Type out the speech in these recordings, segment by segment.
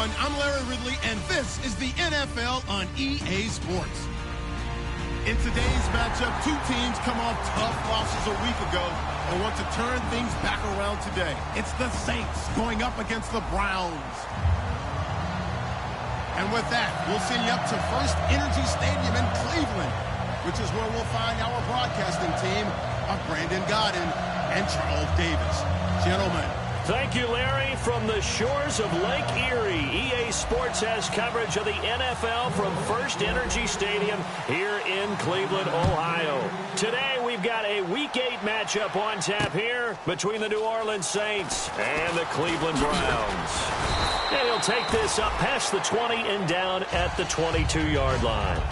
everyone. I'm Larry Ridley, and this is the NFL on EA Sports. In today's matchup, two teams come off tough losses a week ago and want to turn things back around today. It's the Saints going up against the Browns. And with that, we'll send you up to First Energy Stadium in Cleveland, which is where we'll find our broadcasting team of Brandon Godden and Charles Davis. Gentlemen. Thank you, Larry. From the shores of Lake Erie, EA Sports has coverage of the NFL from First Energy Stadium here in Cleveland, Ohio. Today, we've got a Week 8 matchup on tap here between the New Orleans Saints and the Cleveland Browns. And he'll take this up past the 20 and down at the 22-yard line.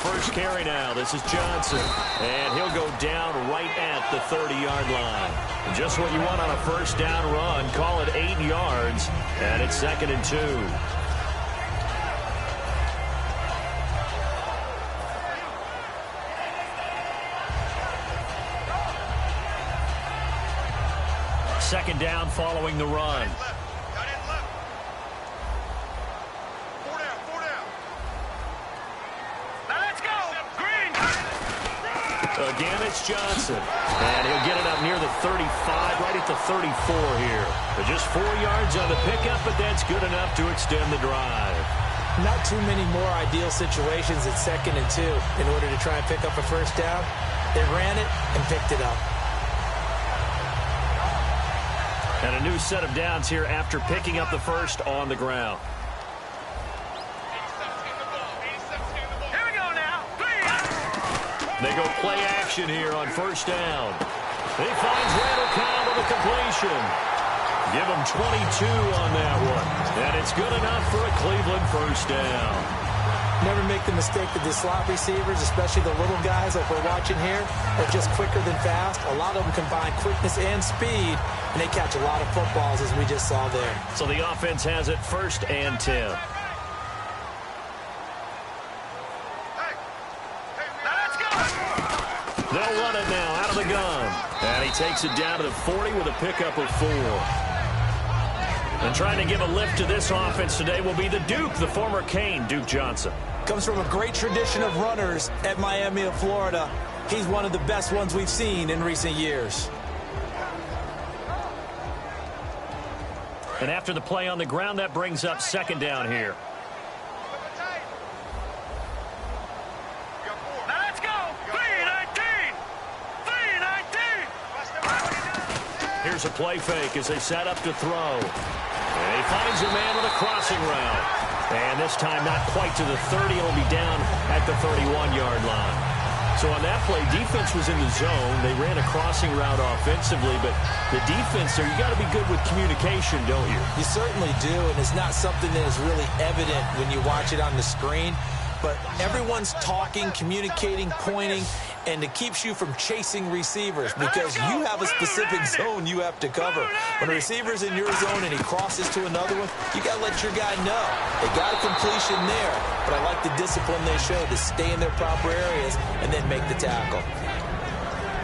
First carry now. This is Johnson. And he'll go down right at the 30-yard line. Just what you want on a first down run. Call it 8 yards. And it's 2nd and 2. Second down following the run. Again, it's Johnson. And he'll get it up near the 35, right at the 34 here. But just 4 yards on the pickup, but that's good enough to extend the drive. Not too many more ideal situations at 2nd and 2 in order to try and pick up a first down. They ran it and picked it up. And a new set of downs here after picking up the first on the ground. They go play action here on first down. He finds Randall Cobb with a completion. Give him 22 on that one. And it's good enough for a Cleveland first down. Never make the mistake that the slot receivers, especially the little guys like we're watching here, are just quicker than fast. A lot of them combine quickness and speed, and they catch a lot of footballs, as we just saw there. So the offense has it 1st and 10. They'll run it now out of the gun. And he takes it down to the 40 with a pickup of 4. And trying to give a lift to this offense today will be the Duke, the former Cane, Duke Johnson. Comes from a great tradition of runners at Miami of Florida. He's one of the best ones we've seen in recent years. And after the play on the ground, that brings up 2nd down here. Here's a play fake as they set up to throw. And he finds a man with a crossing route. And this time not quite to the 30. It'll be down at the 31-yard line. So on that play, defense was in the zone. They ran a crossing route offensively, but the defense there, you got to be good with communication, don't you? You certainly do, and it's not something that is really evident when you watch it on the screen. But everyone's talking, communicating, pointing, and it keeps you from chasing receivers because you have a specific zone you have to cover. When a receiver's in your zone and he crosses to another one, you got to let your guy know. They got a completion there, but I like the discipline they showed to stay in their proper areas and then make the tackle.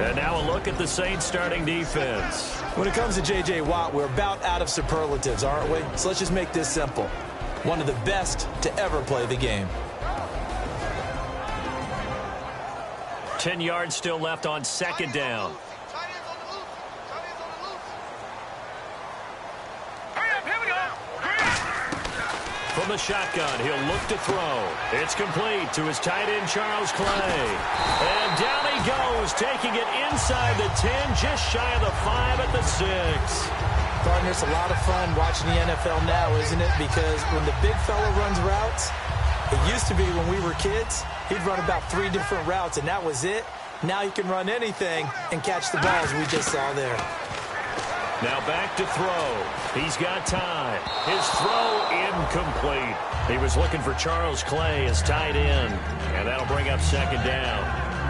And now a look at the Saints starting defense. When it comes to J.J. Watt, we're about out of superlatives, aren't we? So let's just make this simple. One of the best to ever play the game. 10 yards still left on 2nd down. From the shotgun, he'll look to throw. It's complete to his tight end, Charles Clay. And down he goes, taking it inside the 10, just shy of the 5 at the 6. Partner, it's a lot of fun watching the NFL now, isn't it? Because when the big fella runs routes, It used to be when we were kids, he'd run about 3 different routes, and that was it. Now he can run anything and catch the balls we just saw there. Now back to throw. He's got time. His throw incomplete. He was looking for Charles Clay as tight end, and that'll bring up second down.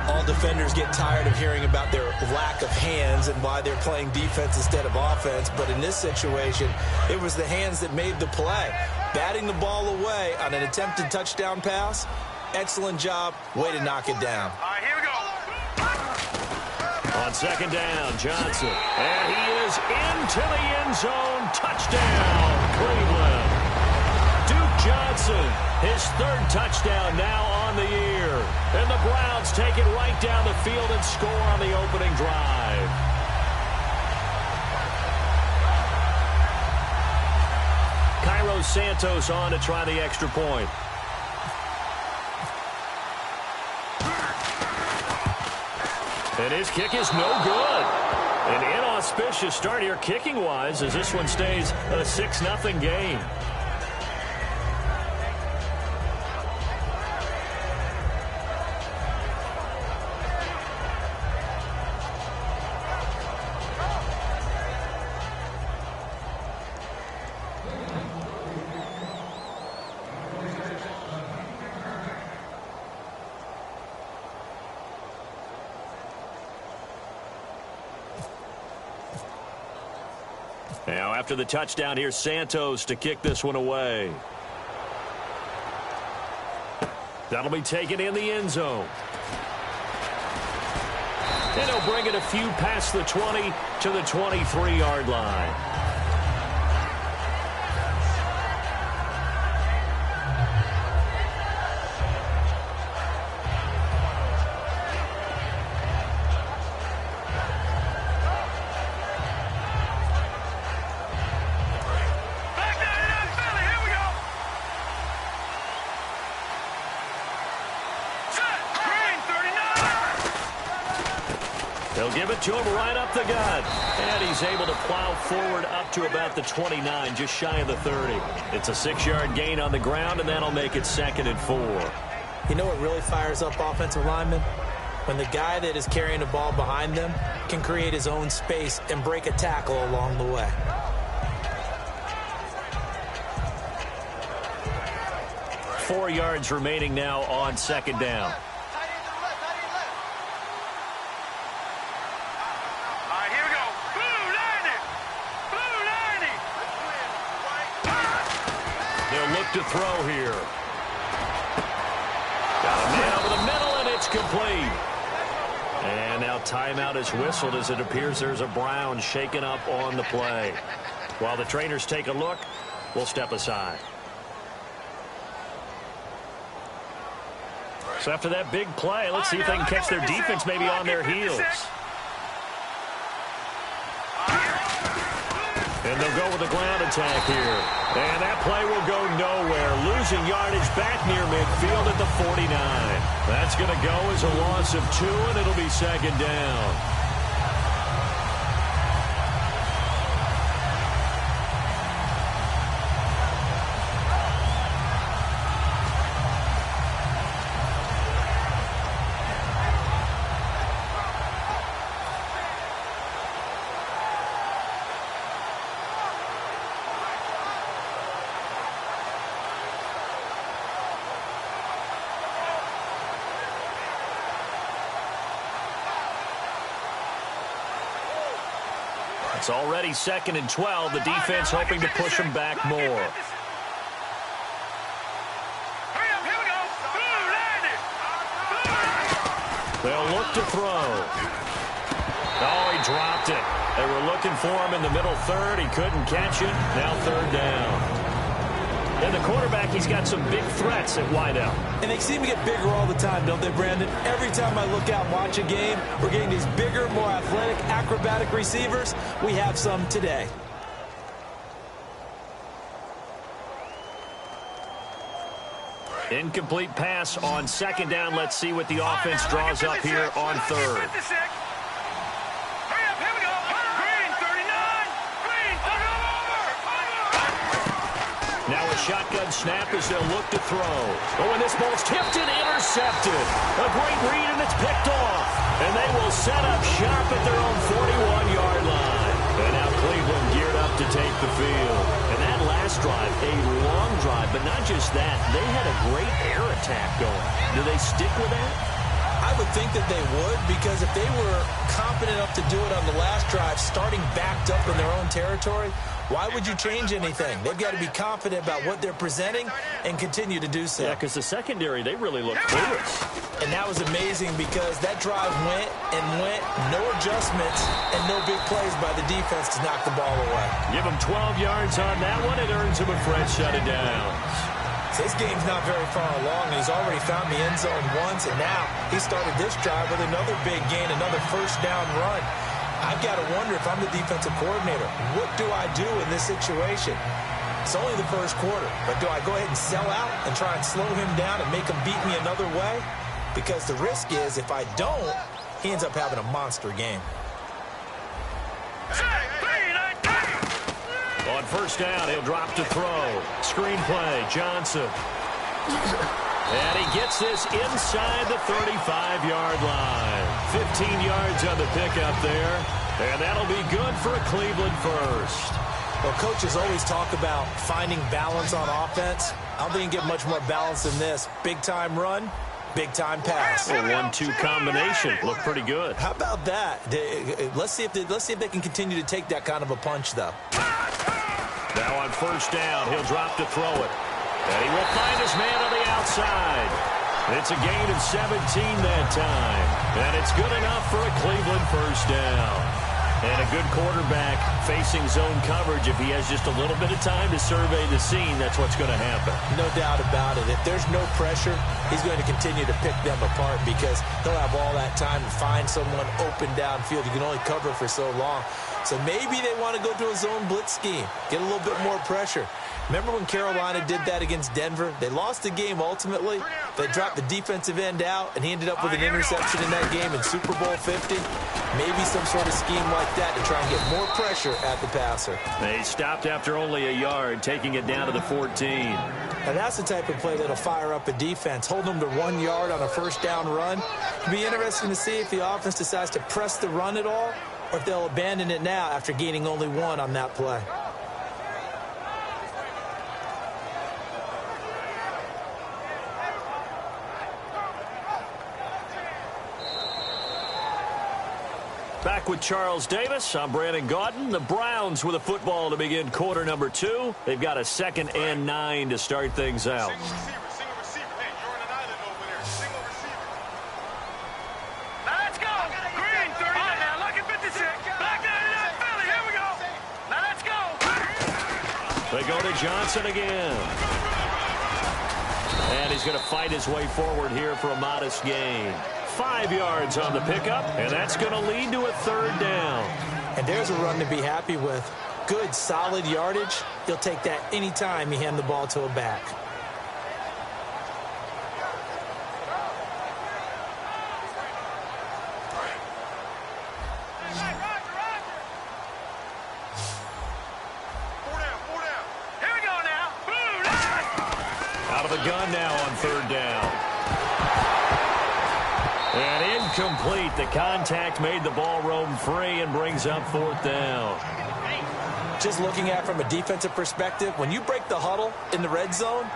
All defenders get tired of hearing about their lack of hands and why they're playing defense instead of offense, but in this situation, it was the hands that made the play. Batting the ball away on an attempted touchdown pass, excellent job, way to knock it down. All right, here we go. On second down, Johnson. And he is into the end zone. Touchdown, Cleveland. Duke Johnson, his 3rd touchdown now on the year. And the Browns take it right down the field and score on the opening drive. Cairo Santos on to try the extra point. And his kick is no good. An inauspicious start here kicking-wise as this one stays a 6-0 game. Now, after the touchdown, here's Santos to kick this one away. That'll be taken in the end zone. And he'll bring it a few past the 20 to the 23-yard line. They'll give it to him right up the gut. And he's able to plow forward up to about the 29, just shy of the 30. It's a 6-yard gain on the ground, and that'll make it 2nd and 4. You know what really fires up offensive linemen? When the guy that is carrying the ball behind them can create his own space and break a tackle along the way. Four yards remaining now on second down. To throw here. Got a man over the middle, and it's complete. And now timeout is whistled as it appears there's a Brown shaken up on the play. While the trainers take a look, we'll step aside. So after that big play, let's see if they can catch their defense maybe on their heels. And they'll go with the ground attack here. And that play will go nowhere. Losing yardage back near midfield at the 49. That's going to go as a loss of 2, and it'll be second down. It's already 2nd and 12. The defense hoping to push them back more. They'll look to throw. Oh, he dropped it. They were looking for him in the middle third. He couldn't catch it. Now 3rd down. And the quarterback, he's got some big threats at wideout. And they seem to get bigger all the time, don't they, Brandon? Every time I look out and watch a game, we're getting these bigger, more athletic, acrobatic receivers. We have some today. Incomplete pass on 2nd down. Let's see what the offense draws up here on 3rd. Now a shotgun snap as they'll look to throw. Oh, and this ball's tipped and intercepted. A great read, and it's picked off. And they will set up shop at their own 41-yard line. And now Cleveland geared up to take the field. And that last drive, a long drive, but not just that. They had a great air attack going. Do they stick with that? I would think that they would, because if they were confident enough to do it on the last drive, starting backed up in their own territory, why would you change anything? They've got to be confident about what they're presenting and continue to do so. Yeah, because the secondary, they really look clueless. And that was amazing because that drive went and went, no adjustments, and no big plays by the defense to knock the ball away. Give him 12 yards on that one. It earns him a fresh set of downs. So this game's not very far along, and he's already found the end zone once, and now he started this drive with another big gain, another first down run. I've got to wonder, if I'm the defensive coordinator, what do I do in this situation? It's only the first quarter, but do I go ahead and sell out and try and slow him down and make him beat me another way? Because the risk is, if I don't, he ends up having a monster game. On first down, he'll drop to throw. Screen play, Johnson. And he gets this inside the 35-yard line. 15 yards on the pickup there. And that'll be good for a Cleveland first. Well, coaches always talk about finding balance on offense. I don't think you can get much more balance than this. Big-time run, big-time pass. A 1-2 combination. Looked pretty good. How about that? Let's see if they can continue to take that kind of a punch, though. Now on first down, he'll drop to throw it. And he will find his man on the outside. It's a gain of 17 that time. And it's good enough for a Cleveland first down. And a good quarterback facing zone coverage. If he has just a little bit of time to survey the scene, that's what's going to happen. No doubt about it. If there's no pressure, he's going to continue to pick them apart because he'll have all that time to find someone open downfield. You can only cover for so long. So maybe they want to go to a zone blitz scheme, get a little bit more pressure. Remember when Carolina did that against Denver? They lost the game ultimately. They dropped the defensive end out, and he ended up with an interception in that game in Super Bowl 50. Maybe some sort of scheme like that to try and get more pressure at the passer. They stopped after only a yard, taking it down to the 14. And that's the type of play that'll fire up a defense. Hold them to 1 yard on a first down run. It'll be interesting to see if the offense decides to press the run at all, or if they'll abandon it now after gaining only 1 on that play. Back with Charles Davis, I'm Brandon Gaudin. The Browns with a football to begin quarter number 2. They've got a 2nd and 9 to start things out. Single receiver. Hey, you're on an island over there. Single receiver. Now let's go. Green, 30. Now look at 56. Back 99, Philly. Here we go. Now let's go. They go to Johnson again. And he's going to fight his way forward here for a modest gain. 5 yards on the pickup, and that's going to lead to a 3rd down. And there's a run to be happy with. Good, solid yardage. He'll take that anytime you hand the ball to a back. Four down. Here we go now. Out of the gun now on 3rd down. And incomplete. The contact made the ball roam free and brings up 4th down. Just looking at it from a defensive perspective, when you break the huddle in the red zone,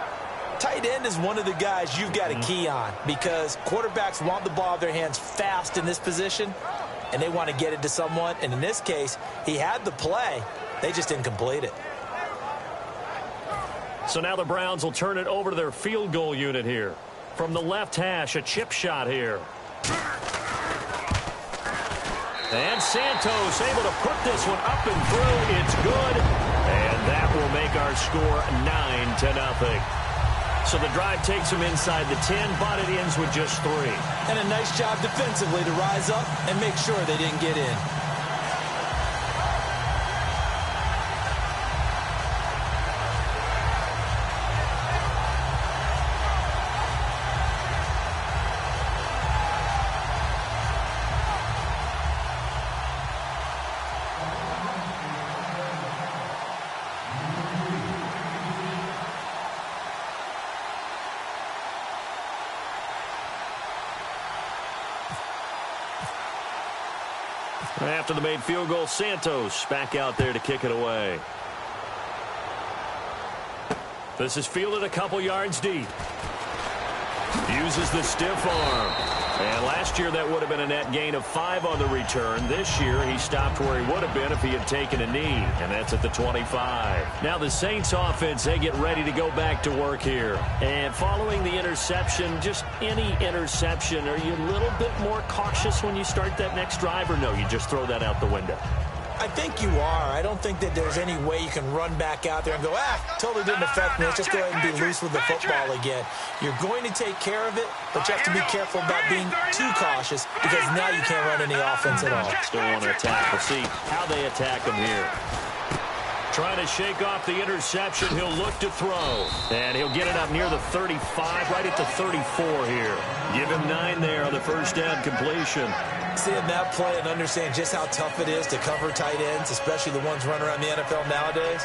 tight end is one of the guys you've got to key on because quarterbacks want the ball in their hands fast in this position, and they want to get it to someone. And in this case, he had the play. They just didn't complete it. So now the Browns will turn it over to their field goal unit here. From the left hash, a chip shot here. And Santos able to put this one up and through. It's good. And that will make our score 9-0. So the drive takes them inside the 10, but it ends with just 3. And a nice job defensively to rise up and make sure they didn't get in. After the made field goal, Santos back out there to kick it away. This is fielded a couple yards deep. Uses the stiff arm. And last year that would have been a net gain of 5 on the return. This year he stopped where he would have been if he had taken a knee. And that's at the 25. Now the Saints offense, they get ready to go back to work here. And following the interception, just any interception, are you a little bit more cautious when you start that next drive, or no, you just throw that out the window? I think you are. I don't think that there's any way you can run back out there and go, totally didn't affect me. Let's just go ahead and be loose with the football again. You're going to take care of it, but you have to be careful about being too cautious, because now you can't run any offense at all. Still want to attack. We'll see how they attack him here. Trying to shake off the interception. He'll look to throw. And he'll get it up near the 35, right at the 34 here. Give him 9 there on the first down completion. Seeing that play and understand just how tough it is to cover tight ends, especially the ones running around the NFL nowadays,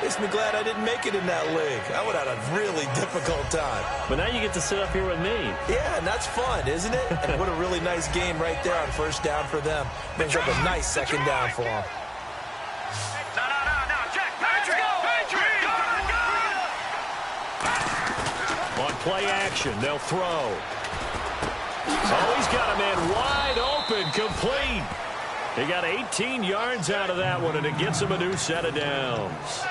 makes me glad I didn't make it in that league. I would have had a really difficult time. But now you get to sit up here with me. Yeah, and that's fun, isn't it? And what a really nice game right there on first down for them. Brings up a nice second down for them. On play action, they'll throw. Oh, he's got a man wide open, complete. He got 18 yards out of that one, and it gets him a new set of downs.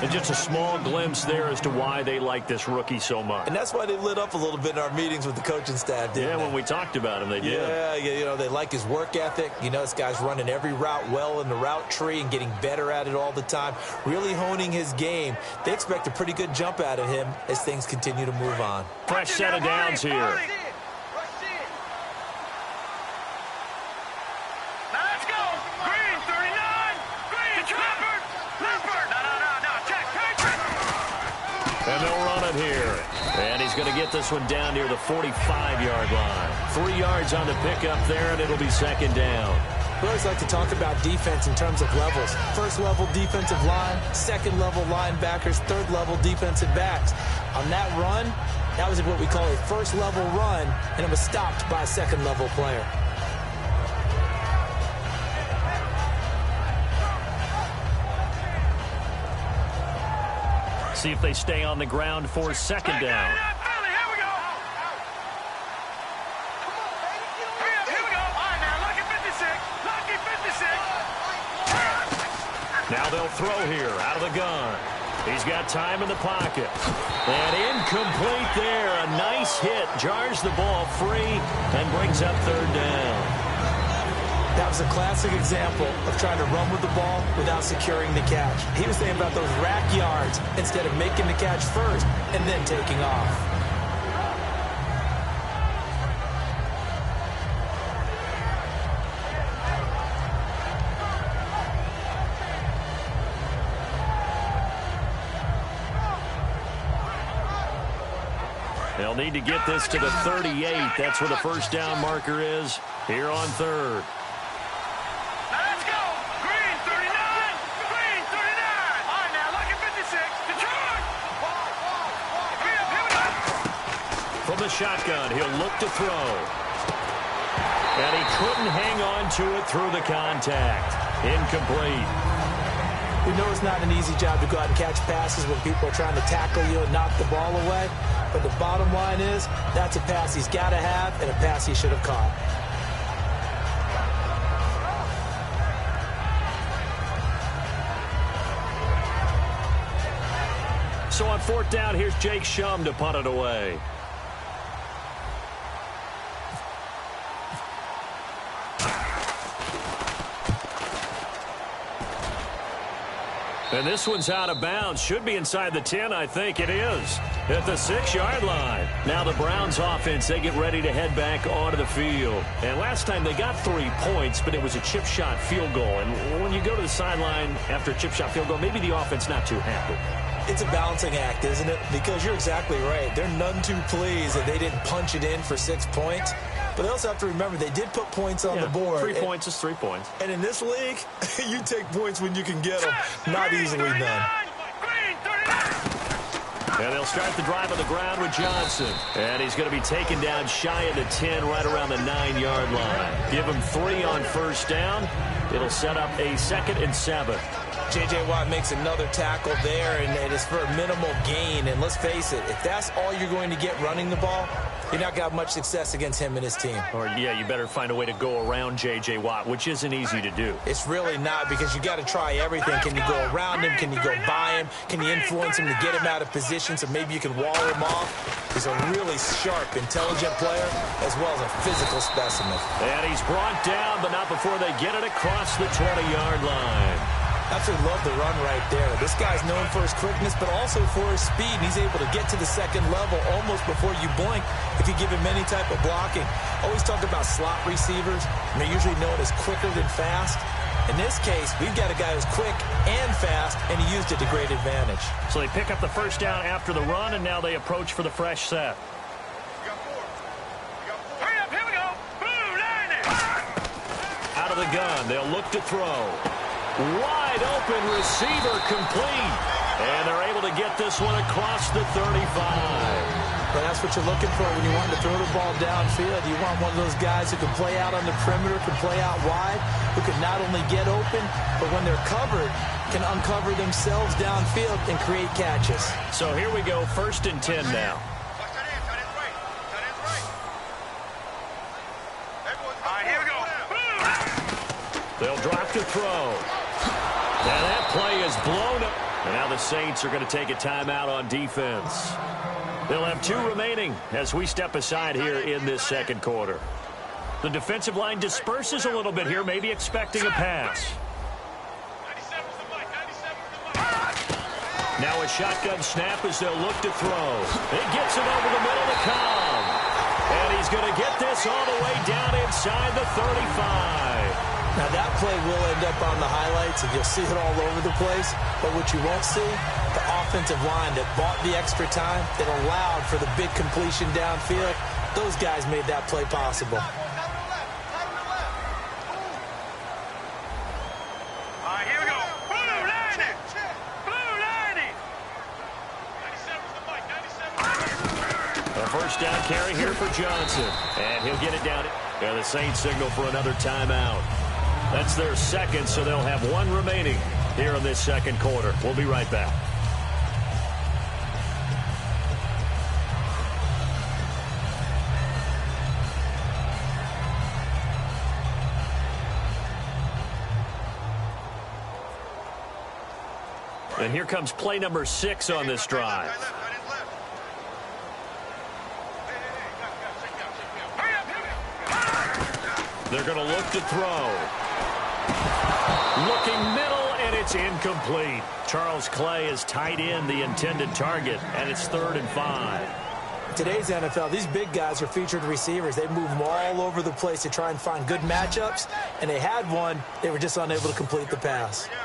And just a small glimpse there as to why they like this rookie so much. And that's why they lit up a little bit in our meetings with the coaching staff, didn't they? When we talked about him, they did. Yeah, you know, they like his work ethic. You know, this guy's running every route well in the route tree and getting better at it all the time, really honing his game. They expect a pretty good jump out of him as things continue to move on. Fresh set of downs here. And they'll run it here. And he's going to get this one down near the 45-yard line. 3 yards on the pickup there, and it'll be second down. We always like to talk about defense in terms of levels. First-level defensive line, second-level linebackers, third-level defensive backs. On that run, that was what we call a first-level run, and it was stopped by a second-level player. See if they stay on the ground for second down. Now they'll throw here out of the gun. He's got time in the pocket. And incomplete there. A nice hit. Jars the ball free and brings up third down. That was a classic example of trying to run with the ball without securing the catch. He was thinking about those rack yards instead of making the catch first and then taking off. They'll need to get this to the 38. That's where the first down marker is here on third. Let's go. Green, 39. Green, 39. All right, now, lucky 56. Detroit. Here we go. From the shotgun, he'll look to throw. And he couldn't hang on to it through the contact. Incomplete. We know it's not an easy job to go out and catch passes when people are trying to tackle you and knock the ball away. But the bottom line is, that's a pass he's got to have and a pass he should have caught. So on fourth down, here's Jake Shum to punt it away. And this one's out of bounds. Should be inside the 10, I think it is. At the 6-yard line. Now the Browns offense, they get ready to head back onto the field. And last time they got 3 points, but it was a chip shot field goal. And when you go to the sideline after a chip shot field goal, maybe the offense not too happy. It's a balancing act, isn't it? Because you're exactly right. They're none too pleased that they didn't punch it in for 6 points. But they also have to remember they did put points on the board. 3 points is 3 points. And in this league, you take points when you can get them. Not easily done. And they'll start the drive on the ground with Johnson. And he's going to be taken down shy of the 10, right around the 9-yard line. Give him 3 on first down. It'll set up a 2nd and 7. J.J. Watt makes another tackle there, and it's for a minimal gain. And let's face it, if that's all you're going to get running the ball, you're not going to have much success against him and his team. Or, yeah, you better find a way to go around J.J. Watt, which isn't easy to do. It's really not, because you got to try everything. Can you go around him? Can you go by him? Can you influence him to get him out of position so maybe you can wall him off? He's a really sharp, intelligent player, as well as a physical specimen. And he's brought down, but not before they get it across the 20-yard line. Absolutely love the run right there. This guy's known for his quickness, but also for his speed. He's able to get to the second level almost before you blink if you give him any type of blocking. Always talk about slot receivers, and they're usually known as quicker than fast. In this case, we've got a guy who's quick and fast, and he used it to great advantage. So they pick up the first down after the run, and now they approach for the fresh set. Hurry up, here we go. Blue line it. Out of the gun, they'll look to throw. Wide open receiver complete. And they're able to get this one across the 35. But that's what you're looking for when you want to throw the ball downfield. You want one of those guys who can play out on the perimeter, can play out wide, who can not only get open, but when they're covered, can uncover themselves downfield and create catches. So here we go, 1st and 10 now. All right, here we go. They'll drop to throw. And that play is blown up. And now the Saints are going to take a timeout on defense. They'll have 2 remaining as we step aside here in this second quarter. The defensive line disperses a little bit here, maybe expecting a pass. Now a shotgun snap as they'll look to throw. It gets it over the middle to Cobb. And he's going to get this all the way down inside the 35. Now, that play will end up on the highlights, and you'll see it all over the place. But what you won't see, the offensive line that bought the extra time, that allowed for the big completion downfield, those guys made that play possible. All right, here we go. Blue line it. Blue line it. 97's the mic, 97. A first down carry here for Johnson. And he'll get it down. And the Saints signal for another timeout. That's their second, so they'll have 1 remaining here in this second quarter. We'll be right back. And here comes play number 6 on this drive. They're going to look to throw. Looking middle, and it's incomplete. Charles Clay is tight in the intended target, and it's 3rd and 5. Today's NFL, these big guys are featured receivers. They move them all over the place to try and find good matchups, and they had one. They were just unable to complete the pass. Here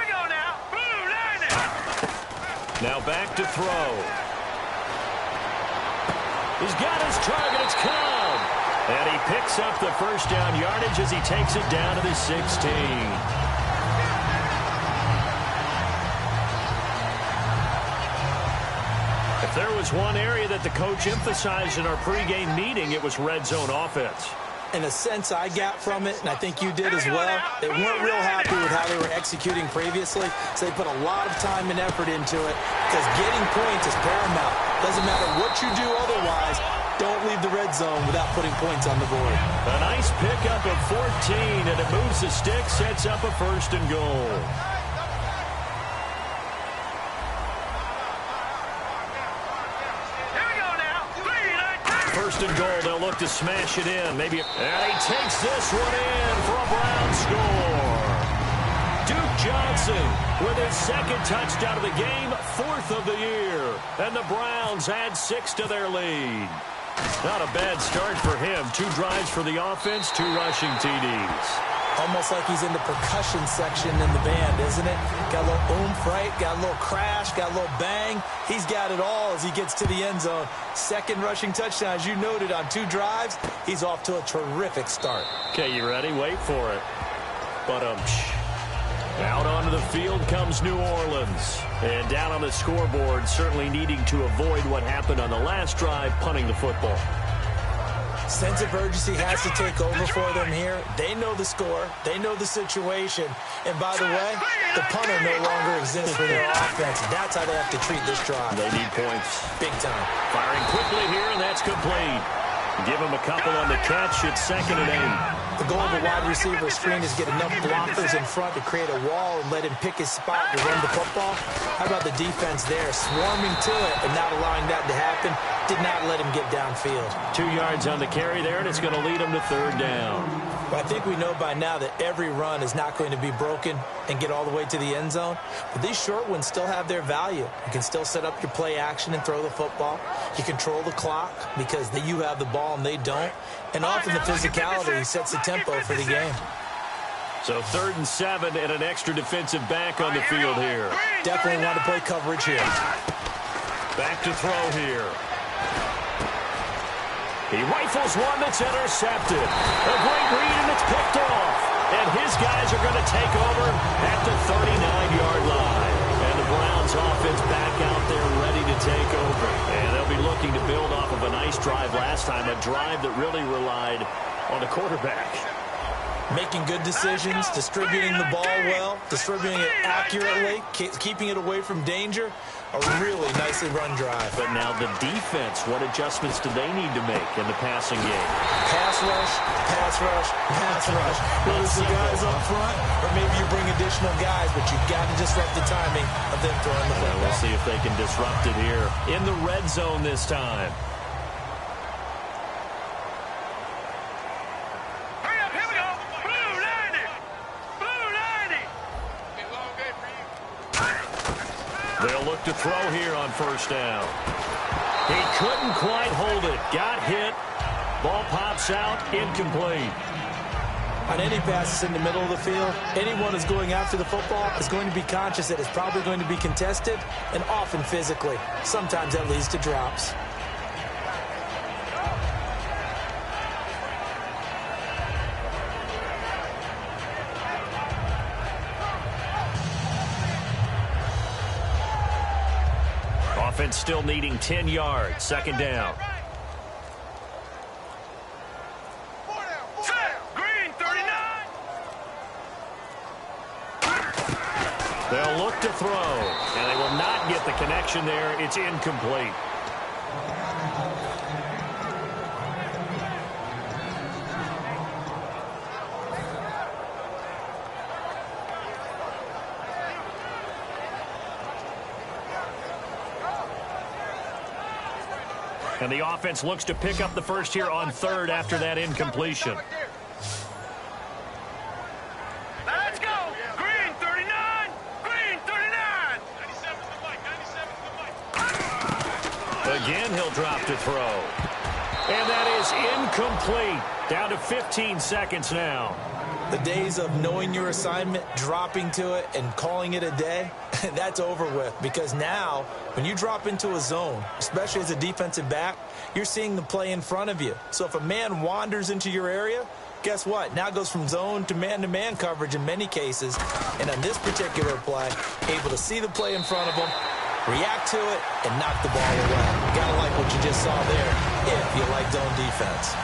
we go now. Blue line it. Now back to throw. He's got his target. It's Cobb. And he picks up the first down yardage as he takes it down to the 16. If there was one area that the coach emphasized in our pregame meeting, it was red zone offense. In a sense, I got from it, and I think you did as well, they weren't real happy with how they were executing previously, so they put a lot of time and effort into it because getting points is paramount. Doesn't matter what you do otherwise, don't leave the red zone without putting points on the board. A nice pickup of 14, and it moves the stick, sets up a 1st and goal. Here we go now. 1st and goal, they'll look to smash it in. Maybe, and he takes this one in for a Brown score. Duke Johnson with his 2nd touchdown of the game, 4th of the year. And the Browns add 6 to their lead. Not a bad start for him. 2 drives for the offense, 2 rushing TDs. Almost like he's in the percussion section in the band, isn't it? Got a little oomph, right? Got a little crash, got a little bang. He's got it all as he gets to the end zone. 2nd rushing touchdown, as you noted, on 2 drives. He's off to a terrific start. Okay, you ready? Wait for it. But Out onto the field comes New Orleans. And down on the scoreboard, certainly needing to avoid what happened on the last drive, punting the football. Sense of urgency has to take over for them here. They know the score. They know the situation. And by the way, the punter no longer exists for their offense. That's how they have to treat this drive. They need points. Big time. Firing quickly here, and that's complete. Give him a couple on the catch. It's 2nd and 8. The goal of a wide receiver screen is get enough blockers in front to create a wall and let him pick his spot to run the football. How about the defense there? Swarming to it and not allowing that to happen. Did not let him get downfield. 2 yards on the carry there, and it's going to lead him to 3rd down. Well, I think we know by now that every run is not going to be broken and get all the way to the end zone. But these short ones still have their value. You can still set up your play action and throw the football. You control the clock because you have the ball and they don't. And often the physicality sets the tempo for the game. So 3rd and 7 and an extra defensive back on the field here. Definitely want to play coverage here. Back to throw here. He rifles one that's intercepted. A great read, and it's picked off. And his guys are going to take over at the 39-yard line. And the Browns offense back out there ready to take over. And they'll be looking to build off of a nice drive last time, a drive that really relied on the quarterback. Making good decisions, distributing the ball well, distributing it accurately, keeping it away from danger. A really nicely run drive. But now the defense, what adjustments do they need to make in the passing game? Pass rush, pass rush, pass rush. Whether it's the guys up front or maybe you bring additional guys, but you've got to disrupt the timing of them throwing the football. We'll see if they can disrupt it here in the red zone this time. They'll look to throw here on 1st down. He couldn't quite hold it. Got hit. Ball pops out. Incomplete. On any passes in the middle of the field, anyone who's going after the football is going to be conscious that it's probably going to be contested and often physically. Sometimes that leads to drops. Offense still needing 10 yards. 2nd down. Green, 39. They'll look to throw, and they will not get the connection there. It's incomplete. And the offense looks to pick up the first here on 3rd after that incompletion. Let's go. Green, 39. Green, 39. 97 Again, he'll drop to throw. And that is incomplete. Down to 15 seconds now. The days of knowing your assignment, dropping to it, and calling it a day, that's over with. Because now, when you drop into a zone, especially as a defensive back, you're seeing the play in front of you. So if a man wanders into your area, guess what? Now it goes from zone to man coverage in many cases. And on this particular play, able to see the play in front of him, react to it, and knock the ball away. Gotta like what you just saw there if you like zone defense.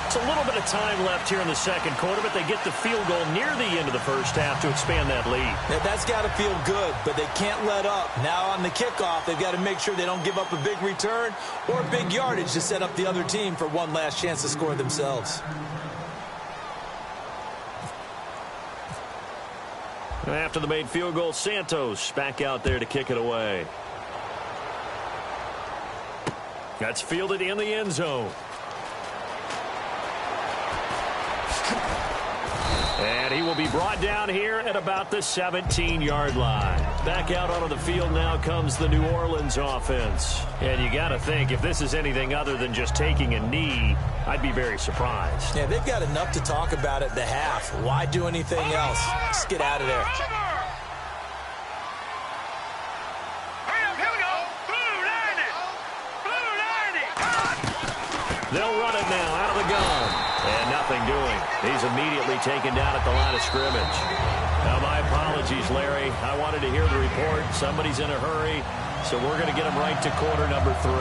It's a little bit of time left here in the 2nd quarter, but they get the field goal near the end of the 1st half to expand that lead. Now, that's got to feel good, but they can't let up. Now on the kickoff, they've got to make sure they don't give up a big return or big yardage to set up the other team for one last chance to score themselves. After the made field goal, Santos back out there to kick it away. That's fielded in the end zone. And he will be brought down here at about the 17-yard line. Back out onto the field now comes the New Orleans offense. And you got to think, if this is anything other than just taking a knee, I'd be very surprised. Yeah, they've got enough to talk about at the half. Why do anything else? Just get out of there. They'll run it now out of the gun. And nothing doing. He's immediately taken down at the line of scrimmage. My apologies, Larry. I wanted to hear the report. Somebody's in a hurry, so we're going to get him right to quarter number 3.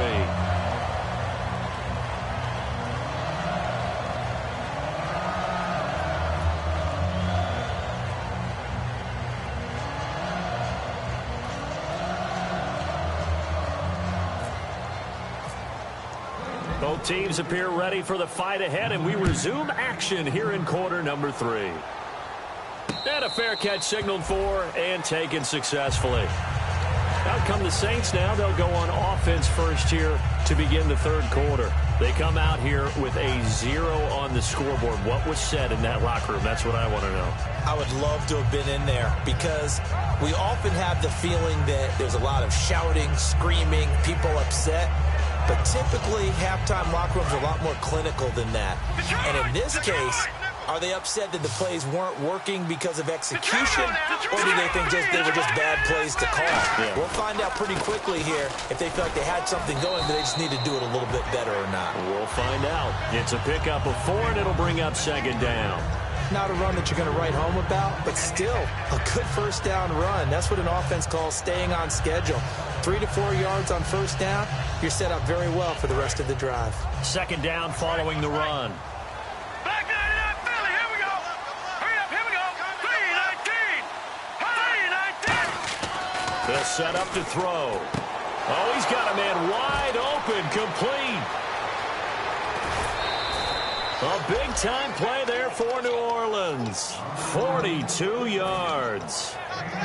Both teams appear ready for the fight ahead, and we resume action here in quarter number 3. And a fair catch signaled for and taken successfully. Out come the Saints now. They'll go on offense first here to begin the third quarter. They come out here with a 0 on the scoreboard. What was said in that locker room? That's what I want to know. I would love to have been in there because we often have the feeling that there's a lot of shouting, screaming, people upset. But typically, halftime locker rooms are a lot more clinical than that. And in this case, are they upset that the plays weren't working because of execution, or do they think they were just bad plays to call? Yeah. We'll find out pretty quickly here if they feel like they had something going, but they just need to do it a little bit better or not. We'll find out. It's a pickup of 4, and it'll bring up second down. Not a run that you're going to write home about, but still a good first down run. That's what an offense calls staying on schedule. 3 to 4 yards on first down, you're set up very well for the rest of the drive. Second down following the run. Back 99 Philly, here we go. Hurry up, here we go. 3-19. 3-19. They'll set up to throw. Oh, he's got a man wide open, complete. A big-time play there for New Orleans. 42 yards.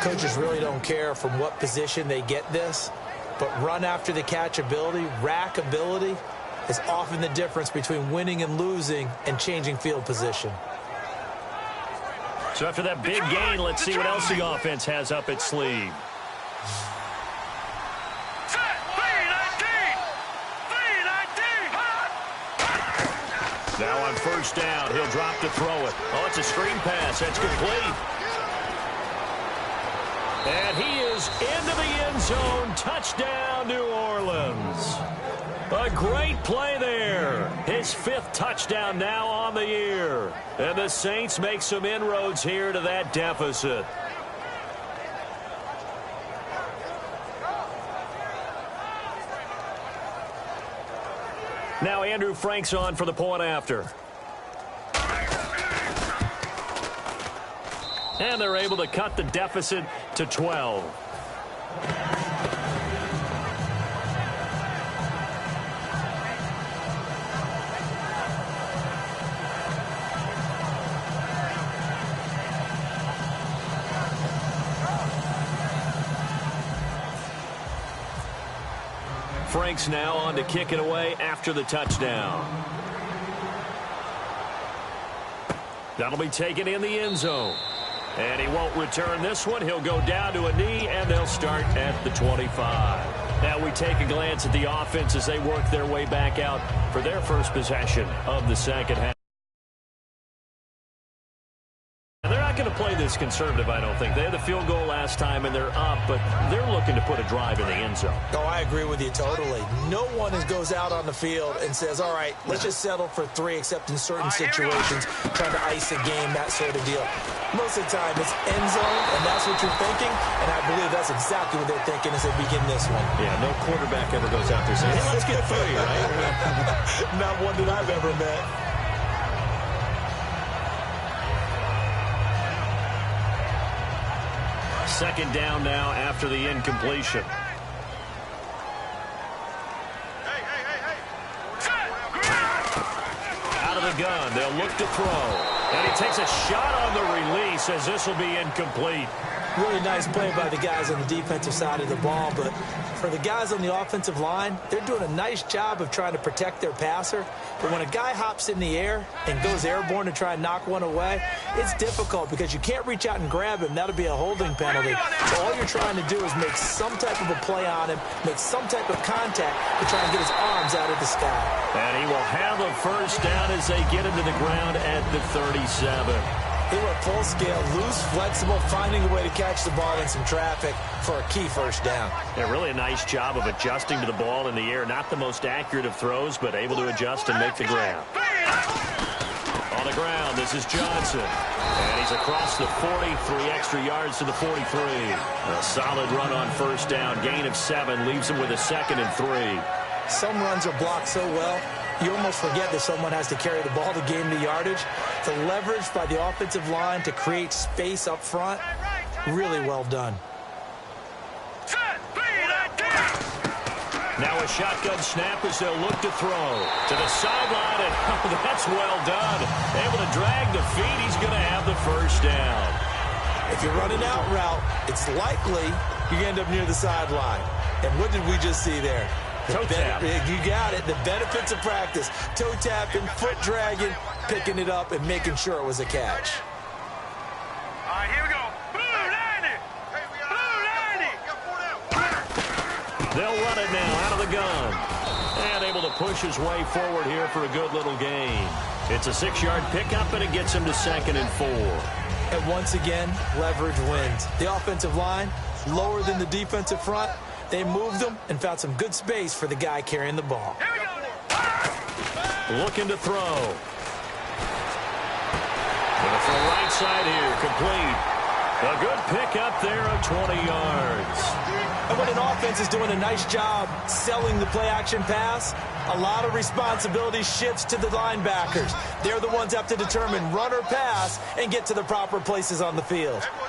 Coaches really don't care from what position they get this, but run after the catch ability, rack ability, is often the difference between winning and losing and changing field position. So after that big gain, let's see what else the offense has up its sleeve. Now on first down, he'll drop to throw it. Oh, it's a screen pass. That's complete. And he is into the end zone. Touchdown, New Orleans. A great play there. His 5th touchdown now on the year. And the Saints make some inroads here to that deficit. Now Andrew Frank's on for the point after. And they're able to cut the deficit to 12. Frank's now on to kick it away after the touchdown. That'll be taken in the end zone. And he won't return this one. He'll go down to a knee, and they'll start at the 25. Now we take a glance at the offense as they work their way back out for their first possession of the second half. They're not going to play this conservative, I don't think. They had the field goal last time, and they're up, but they're looking to put a drive in the end zone. Oh, I agree with you totally. No one goes out on the field and says, all right, let's just settle for 3, except in certain situations, trying to ice a game, that sort of deal. Most of the time, it's end zone, and that's what you're thinking, and I believe that's exactly what they're thinking as they begin this one. Yeah, no quarterback ever goes out there saying, hey, let's get 3, right? Not one that I've ever met. Second down now after the incompletion. Out of the gun, they'll look to throw. And he takes a shot on the release as this will be incomplete. Really nice play by the guys on the defensive side of the ball, but for the guys on the offensive line, they're doing a nice job of trying to protect their passer. But when a guy hops in the air and goes airborne to try and knock one away, it's difficult because you can't reach out and grab him. That'll be a holding penalty. So all you're trying to do is make some type of a play on him, make some type of contact to try and get his arms out of the sky. And he will have a first down as they get into the ground at the 37. They were full scale, loose, flexible, finding a way to catch the ball in some traffic for a key first down. Yeah, really a nice job of adjusting to the ball in the air. Not the most accurate of throws, but able to adjust and make the grab. On the ground. This is Johnson. And he's across the 40, 3 extra yards to the 43. A solid run on first down. Gain of 7 leaves him with a 2nd and 3. Some runs are blocked so well, you almost forget that someone has to carry the ball to gain the yardage. The leverage by the offensive line to create space up front, really well done. Now a shotgun snap as they'll look to throw. To the sideline, and oh, that's well done. Able to drag the feet. He's going to have the first down. If you're running out route, it's likely you end up near the sideline. And what did we just see there? Toe tap. You got it. The benefits of practice. Toe tapping, foot dragging, picking it up, and making sure it was a catch. All right, here we go. Blue 90. Blue 90. They'll run it now out of the gun. And able to push his way forward here for a good little gain. It's a 6-yard pickup, and it gets him to 2nd and 4. And once again, leverage wins. The offensive line, lower than the defensive front. They moved them and found some good space for the guy carrying the ball. Here we go. Looking to throw. Gonna throw right side here, complete. A good pickup there of 20 yards. And when an offense is doing a nice job selling the play-action pass, a lot of responsibility shifts to the linebackers. They're the ones that have to determine run or pass and get to the proper places on the field. All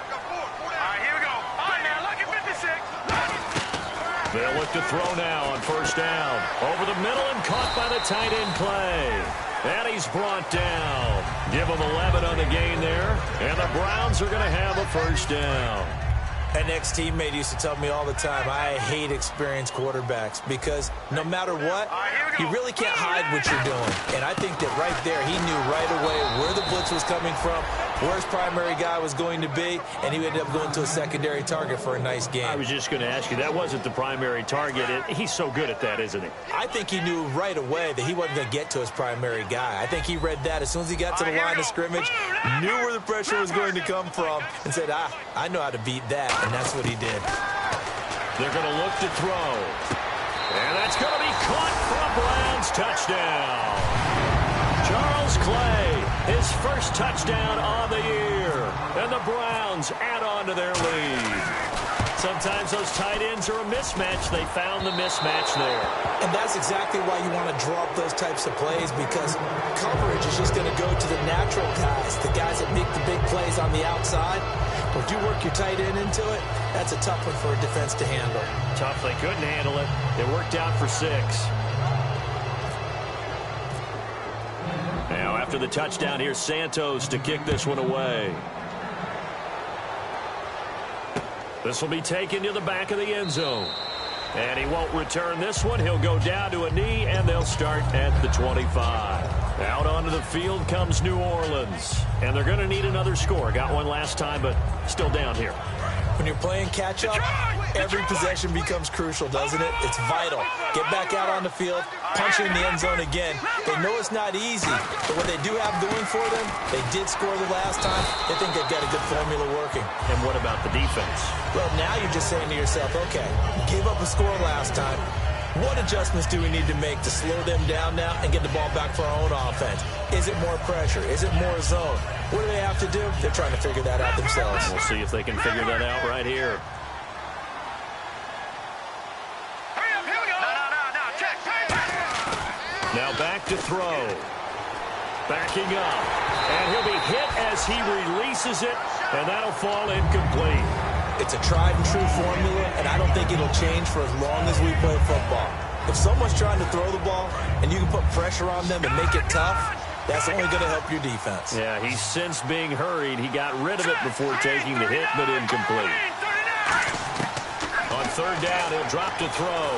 right, here we go. All right, now look at 56. They'll look to throw now on first down. Over the middle and caught by the tight end play. And he's brought down. Give him 11 on the gain there. And the Browns are going to have a first down. An ex-teammate used to tell me all the time, I hate experienced quarterbacks because no matter what, you really can't hide what you're doing. And I think that right there, he knew right away where the blitz was coming from, where his primary guy was going to be, and he ended up going to a secondary target for a nice game. I was just going to ask you, that wasn't the primary target. He's so good at that, isn't he? I think he knew right away that he wasn't going to get to his primary guy. I think he read that as soon as he got to the line of scrimmage, knew where the pressure was going to come from, and said, I know how to beat that, and that's what he did. They're going to look to throw. And that's going to be caught for a Browns touchdown. Charles Clay, his first touchdown on the year. And the Browns add on to their lead. Sometimes those tight ends are a mismatch. They found the mismatch there. And that's exactly why you want to draw up those types of plays, because coverage is just going to go to the natural guys, the guys that make the big plays on the outside. But if you work your tight end into it, that's a tough one for a defense to handle. Tough. They couldn't handle it. It worked out for 6. Now, after the touchdown, here's Santos to kick this one away. This will be taken to the back of the end zone. And he won't return this one. He'll go down to a knee, and they'll start at the 25. Out onto the field comes New Orleans. And they're going to need another score. Got one last time, but still down here. When you're playing catch-up, every possession becomes crucial, doesn't it? It's vital. Get back out on the field, punch in the end zone again. They know it's not easy, but what they do have going for them, they did score the last time. They think they've got a good formula working. And what about the defense? Well, now you're just saying to yourself, okay, gave up a score last time. What adjustments do we need to make to slow them down now and get the ball back for our own offense? Is it more pressure? Is it more zone? What do they have to do? They're trying to figure that out themselves. We'll see if they can figure that out right here. Hurry up, here we go. No, check. Now back to throw. Backing up. And he'll be hit as he releases it, and that'll fall incomplete. It's a tried-and-true formula, and I don't think it'll change for as long as we play football. If someone's trying to throw the ball and you can put pressure on them and make it tough, that's only going to help your defense. Yeah, he's since being hurried. He got rid of it before taking the hit, but incomplete. On third down, he'll drop to throw.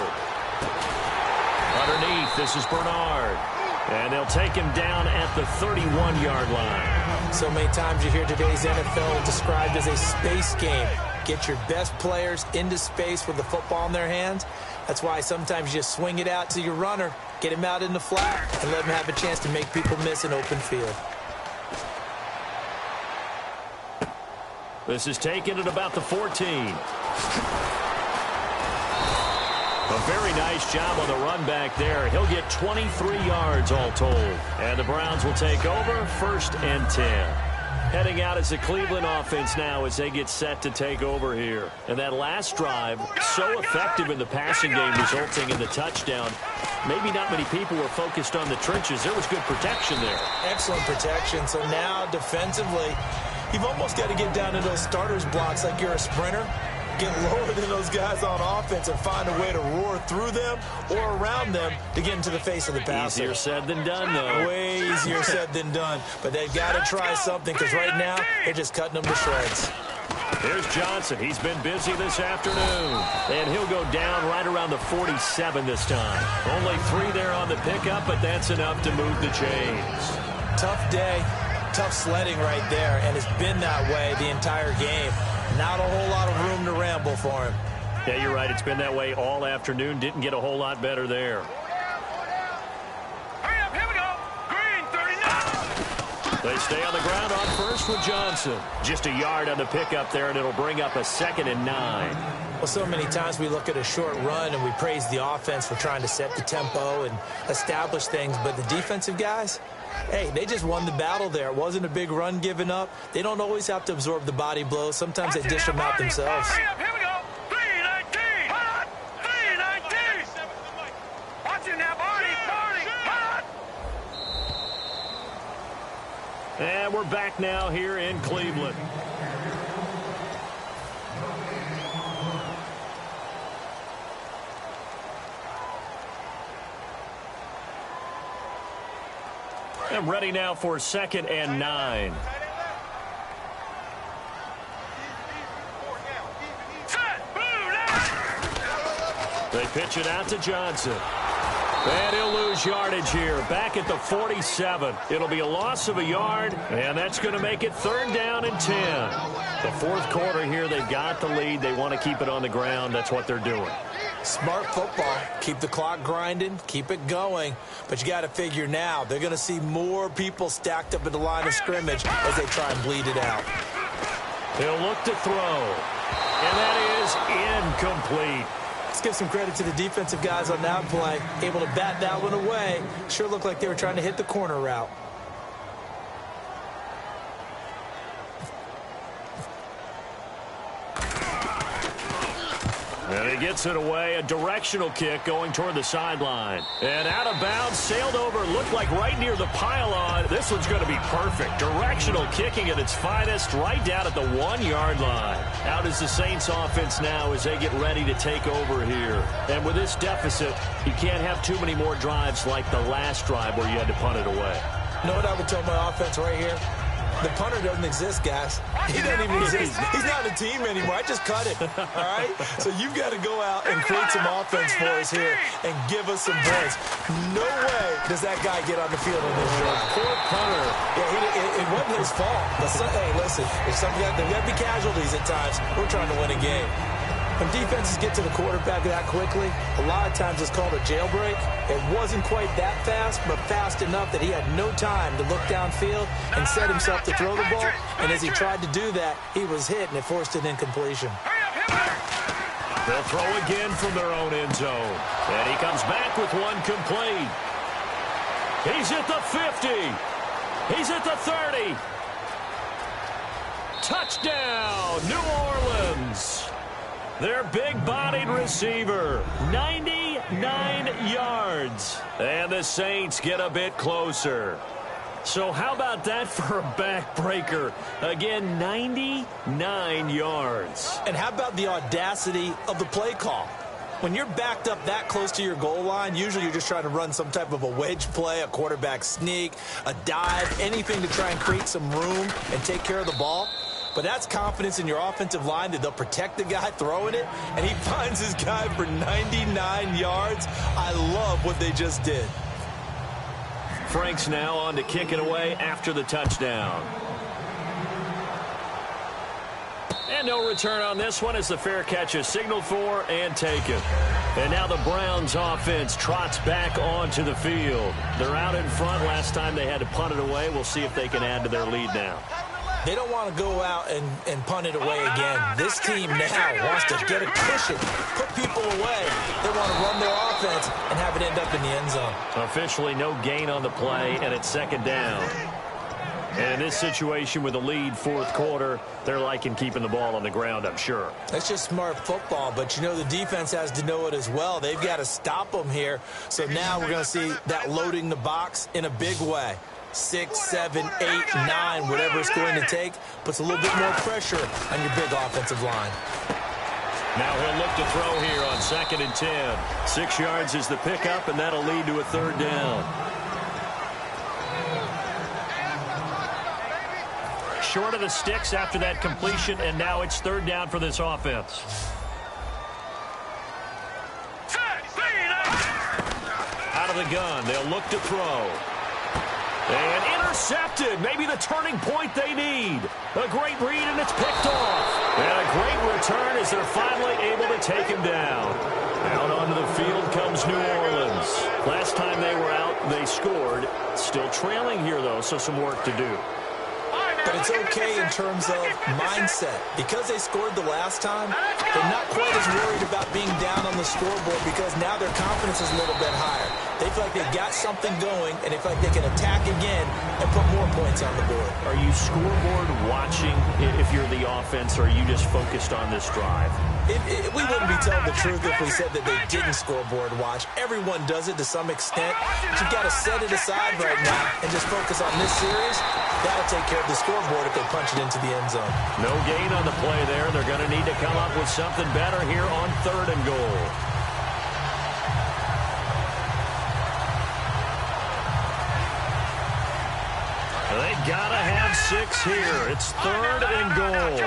Underneath, this is Bernard. And they'll take him down at the 31-yard line. So many times you hear today's NFL described as a space game. Get your best players into space with the football in their hands. That's why sometimes you just swing it out to your runner, get him out in the flat, and let him have a chance to make people miss an open field. This is taken at about the 14. A very nice job on the run back there. He'll get 23 yards all told. And the Browns will take over 1st and 10. Heading out as the Cleveland offense now as they get set to take over here. And that last drive, so effective in the passing game, resulting in the touchdown. Maybe not many people were focused on the trenches. There was good protection there. Excellent protection. So now defensively, you've almost got to get down to those starters blocks like you're a sprinter. Get lower than those guys on offense and find a way to roar through them or around them to get into the face of the passer. Easier said than done, though. Way easier said than done. But they've got to try something because right now they're just cutting them to shreds. Here's Johnson. He's been busy this afternoon. And he'll go down right around the 47 this time. Only 3 there on the pickup, but that's enough to move the chains. Tough day, tough sledding right there, and it's been that way the entire game. Not a whole lot of room to ramble for him. Yeah, you're right. It's been that way all afternoon. Didn't get a whole lot better there. Hurry up, here we go. Green, 39. They stay on the ground on first with Johnson. Just a yard on the pickup there, and it'll bring up a 2nd and 9. Well, so many times we look at a short run and we praise the offense for trying to set the tempo and establish things, but the defensive guys, hey, they just won the battle there. It wasn't a big run given up. They don't always have to absorb the body blows. Sometimes they dish them out themselves. Hurry up, here we go. 319. Hot. 319. Watch it now, Barney. Hot. And we're back now here in Cleveland. And ready now for 2nd and 9. They pitch it out to Johnson. And he'll lose yardage here. Back at the 47. It'll be a loss of a yard, and that's going to make it 3rd down and 10. The 4th quarter here, they've got the lead. They want to keep it on the ground. That's what they're doing. Smart football. Keep the clock grinding. Keep it going. But you got to figure now, they're going to see more people stacked up at the line of scrimmage as they try and bleed it out. He'll look to throw. And that is incomplete. Let's give some credit to the defensive guys on that play. Able to bat that one away. Sure looked like they were trying to hit the corner route. And he gets it away. A directional kick going toward the sideline. And out of bounds, sailed over, looked like right near the pylon. This one's going to be perfect. Directional kicking at its finest, right down at the 1-yard line. Out is the Saints offense now as they get ready to take over here. And with this deficit, you can't have too many more drives like the last drive where you had to punt it away. You know what I would tell my offense right here? The punter doesn't exist, guys. He doesn't even exist. He's not a team anymore. I just cut it, all right? So you've got to go out and create some offense for us here and give us some points. No way does that guy get on the field in this drive. Poor punter. Yeah, it wasn't his fault. But hey, listen, there's got to be casualties at times. We're trying to win a game. When defenses get to the quarterback that quickly, a lot of times it's called a jailbreak. It wasn't quite that fast, but fast enough that he had no time to look downfield and set himself to throw the ball. And as he tried to do that, he was hit, and it forced an incompletion. They'll throw again from their own end zone. And he comes back with one complete. He's at the 50. He's at the 30. Touchdown, New Orleans. Their big-bodied receiver, 99 yards. And the Saints get a bit closer. So how about that for a backbreaker? Again, 99 yards. And how about the audacity of the play call? When you're backed up that close to your goal line, usually you're just trying to run some type of a wedge play, a quarterback sneak, a dive, anything to try and create some room and take care of the ball. But that's confidence in your offensive line that they'll protect the guy throwing it, and he finds his guy for 99 yards. I love what they just did. Frank's now on to kick it away after the touchdown. And no return on this one as the fair catch is signaled for and taken. And now the Browns offense trots back onto the field. They're out in front. Last time they had to punt it away. We'll see if they can add to their lead now. They don't want to go out and punt it away again. This team now wants to get a cushion, put people away. They want to run their offense and have it end up in the end zone. Officially no gain on the play, and it's second down. And in this situation with a lead fourth quarter, they're liking keeping the ball on the ground, I'm sure. That's just smart football, but you know the defense has to know it as well. They've got to stop them here. So now we're going to see that loading the box in a big way. 6, 7, 8, 9, whatever it's going to take, puts a little bit more pressure on your big offensive line. Now he'll look to throw here on 2nd and 10. 6 yards is the pickup, and that'll lead to a third down. Short of the sticks after that completion, and now it's third down for this offense. Out of the gun, they'll look to throw. And intercepted, maybe the turning point they need. A great read, and it's picked off. And a great return as they're finally able to take him down. Out onto the field comes New Orleans. Last time they were out, they scored. Still trailing here, though, so some work to do. But it's okay in terms of mindset. Because they scored the last time, they're not quite as worried about being down on the scoreboard because now their confidence is a little bit higher. They feel like they've got something going, and they feel like they can attack again and put more points on the board. Are you scoreboard watching if you're the offense, or are you just focused on this drive? We wouldn't be telling the truth if we said that they didn't scoreboard watch. Everyone does it to some extent. But you've got to set it aside right now and just focus on this series. That'll take care of the scoreboard if they punch it into the end zone. No gain on the play there. They're going to need to come up with something better here on 3rd and goal. They got to have 6 here. It's 3rd and goal.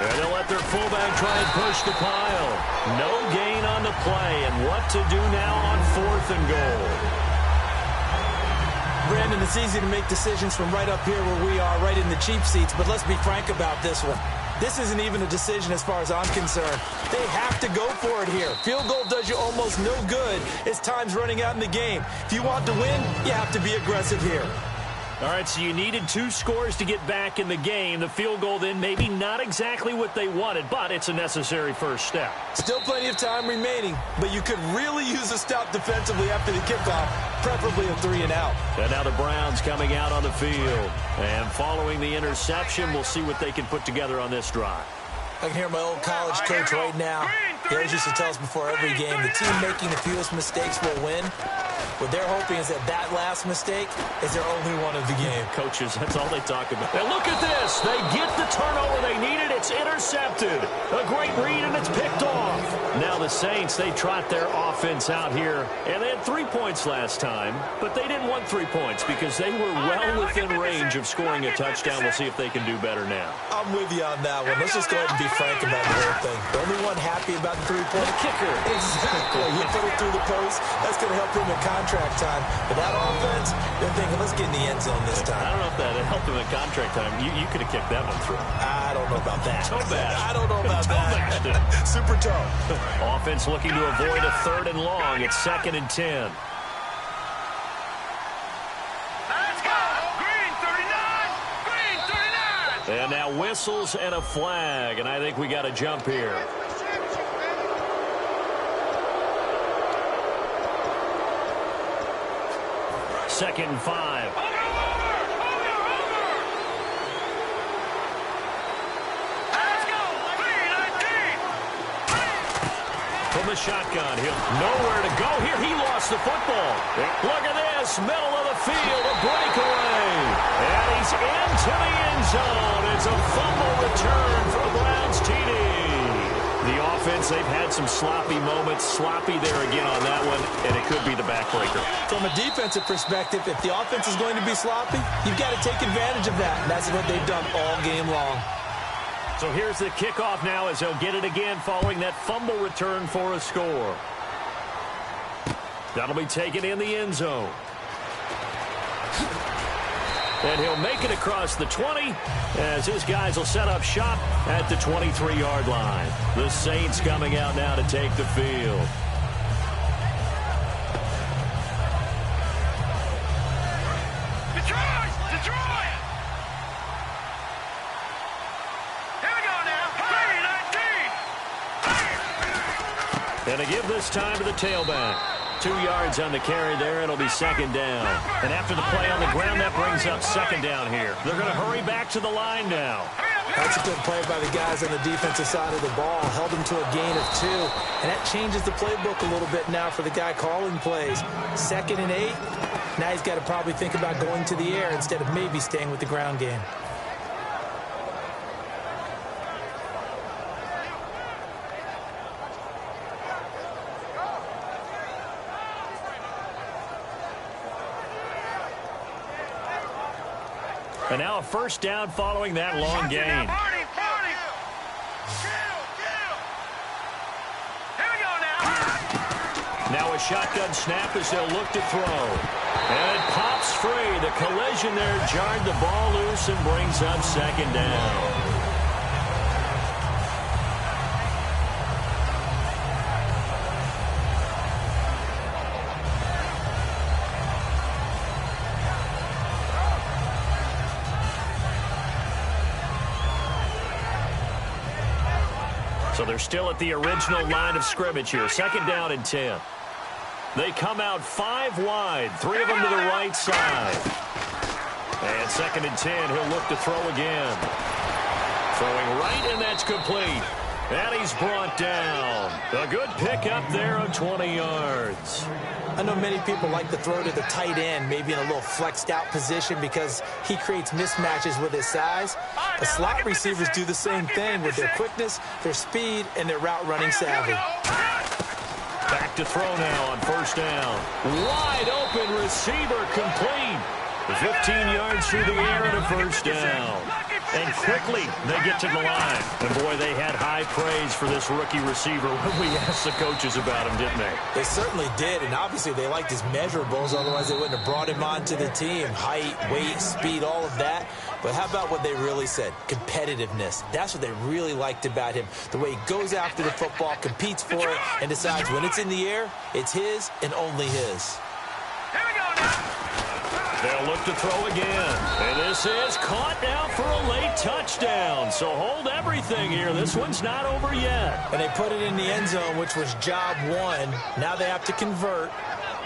And they'll let their fullback try and push the pile. No gain on the play. And what to do now on 4th and goal? Brandon, it's easy to make decisions from right up here where we are, right in the cheap seats. But let's be frank about this one. This isn't even a decision as far as I'm concerned. They have to go for it here. Field goal does you almost no good as time's running out in the game. If you want to win, you have to be aggressive here. All right, so you needed 2 scores to get back in the game. The field goal then maybe not exactly what they wanted, but it's a necessary first step. Still plenty of time remaining, but you could really use a stop defensively after the kickoff, preferably a 3 and out. And now the Browns coming out on the field. And following the interception, we'll see what they can put together on this drive. I can hear my old college coach right now. He always used to tell us before every game, the team making the fewest mistakes will win. What they're hoping is that that last mistake is their only one of the game. Coaches, that's all they talk about. And look at this. They get the turnover they needed. It's intercepted. A great read, and it's picked off. Now the Saints, they trot their offense out here. And they had 3 points last time, but they didn't want 3 points because they were well within range of scoring a touchdown. We'll see if they can do better now. I'm with you on that one. Let's just go ahead and be frank about the whole thing. The only one happy about the 3-point kicker. Exactly. You put it through the post. That's going to help him in contract time. But that offense, they're thinking, let's get in the end zone this time. I don't know if that helped him in contract time. You could have kicked that one through. I don't know about that. Toe bash. I don't know about that. Super toe. Offense looking to avoid a 3rd and long. It's 2nd and 10. Let's go! Green 39! Green 39! And now whistles and a flag. And I think we got a jump here. Second and 5. From the shotgun, he'll nowhere to go here. He lost the football. Look at this, middle of the field, a breakaway. And he's into the end zone. It's a fumble return for the Browns TD. The offense, they've had some sloppy moments. Sloppy there again on that one, and it could be the backbreaker. From a defensive perspective, if the offense is going to be sloppy, you've got to take advantage of that. And that's what they've done all game long. So here's the kickoff now as they'll get it again following that fumble return for a score. That'll be taken in the end zone. And he'll make it across the 20 as his guys will set up shop at the 23-yard line. The Saints coming out now to take the field. Destroy it. Here we go now. 3-19. And to give this time to the tailback. 2 yards on the carry there. It'll be second down. And after the play on the ground, that brings up second down here. They're going to hurry back to the line now. That's a good play by the guys on the defensive side of the ball. Held them to a gain of 2. And that changes the playbook a little bit now for the guy calling plays. 2nd and 8. Now he's got to probably think about going to the air instead of maybe staying with the ground game. And now a first down following that long gain. Here we go now. Now a shotgun snap as they'll look to throw. And it pops free. The collision there jarred the ball loose and brings up second down. So they're still at the original line of scrimmage here. Second down and 10. They come out 5 wide. 3 of them to the right side. And second and 10, he'll look to throw again. Throwing right, and that's complete. And he's brought down. A good pickup there of 20 yards. I know many people like to throw to the tight end, maybe in a little flexed out position because he creates mismatches with his size. But slot receivers do the same thing with their quickness, their speed, and their route running savvy. Back to throw now on first down. Wide open receiver complete. 15 yards through the air and a first down. And quickly they get to the line. And boy, they had high praise for this rookie receiver when we asked the coaches about him, didn't they? They certainly did, and obviously they liked his measurables, otherwise they wouldn't have brought him onto the team. Height, weight, speed, all of that. But how about what they really said? Competitiveness. That's what they really liked about him. The way he goes after the football, competes for it, and decides when it's in the air, it's his and only his. Here we go now. They'll look to throw again. And this is caught now for a late touchdown. So hold everything here. This one's not over yet. And they put it in the end zone, which was job 1. Now they have to convert.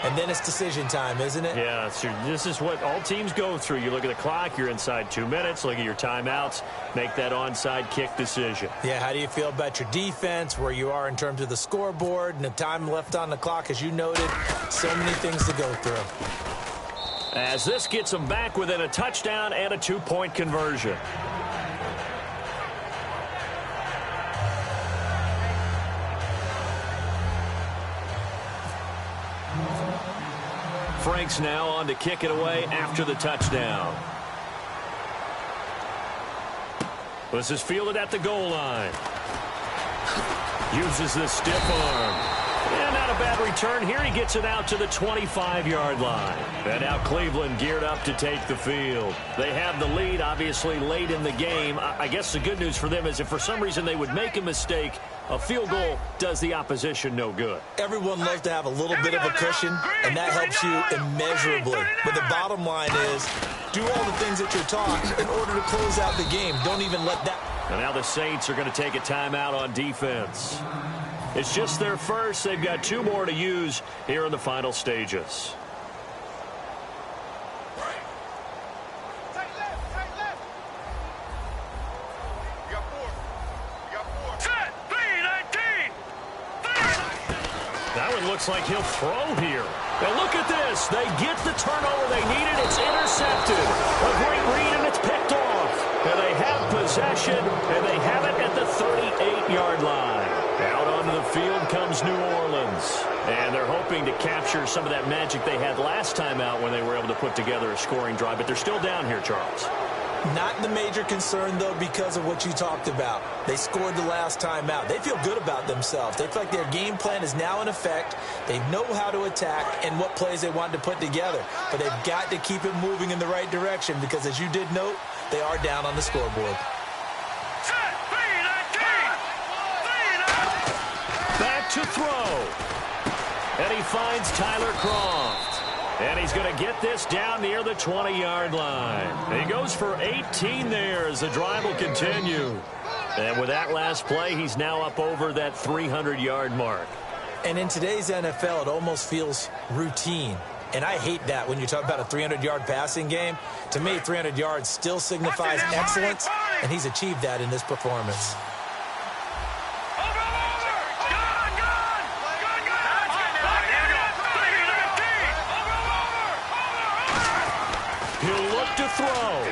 And then it's decision time, isn't it? Yeah, so this is what all teams go through. You look at the clock, you're inside 2 minutes, look at your timeouts, make that onside kick decision. Yeah, how do you feel about your defense, where you are in terms of the scoreboard, and the time left on the clock, as you noted? So many things to go through. As this gets them back within a touchdown and a 2-point conversion. Franks now on to kick it away after the touchdown. This is fielded at the goal line. Uses the stiff arm. And not a bad return here. He gets it out to the 25-yard line. And now Cleveland geared up to take the field. They have the lead, obviously, late in the game. I guess the good news for them is if for some reason they would make a mistake, a field goal does the opposition no good. Everyone loves to have a little bit of a cushion, and that helps you immeasurably. But the bottom line is, do all the things that you're taught in order to close out the game. Don't even let that... And now the Saints are going to take a timeout on defense. It's just their first. They've got 2 more to use here in the final stages. That one looks like he'll throw here. And look at this. They get the turnover they needed. It's intercepted. A great read, and it's picked off. And they have possession, and they have it at the 38-yard line. Out onto the field comes New Orleans. And they're hoping to capture some of that magic they had last time out when they were able to put together a scoring drive. But they're still down here, Charles. Not the major concern, though, because of what you talked about. They scored the last time out. They feel good about themselves. They feel like their game plan is now in effect. They know how to attack and what plays they want to put together. But they've got to keep it moving in the right direction because, as you did note, they are down on the scoreboard. Back to throw. And he finds Tyler Kroft. And he's going to get this down near the 20-yard line. He goes for 18 there as the drive will continue. And with that last play, he's now up over that 300-yard mark. And in today's NFL, it almost feels routine. And I hate that when you talk about a 300-yard passing game. To me, 300 yards still signifies excellence, and he's achieved that in this performance. He'll look to throw.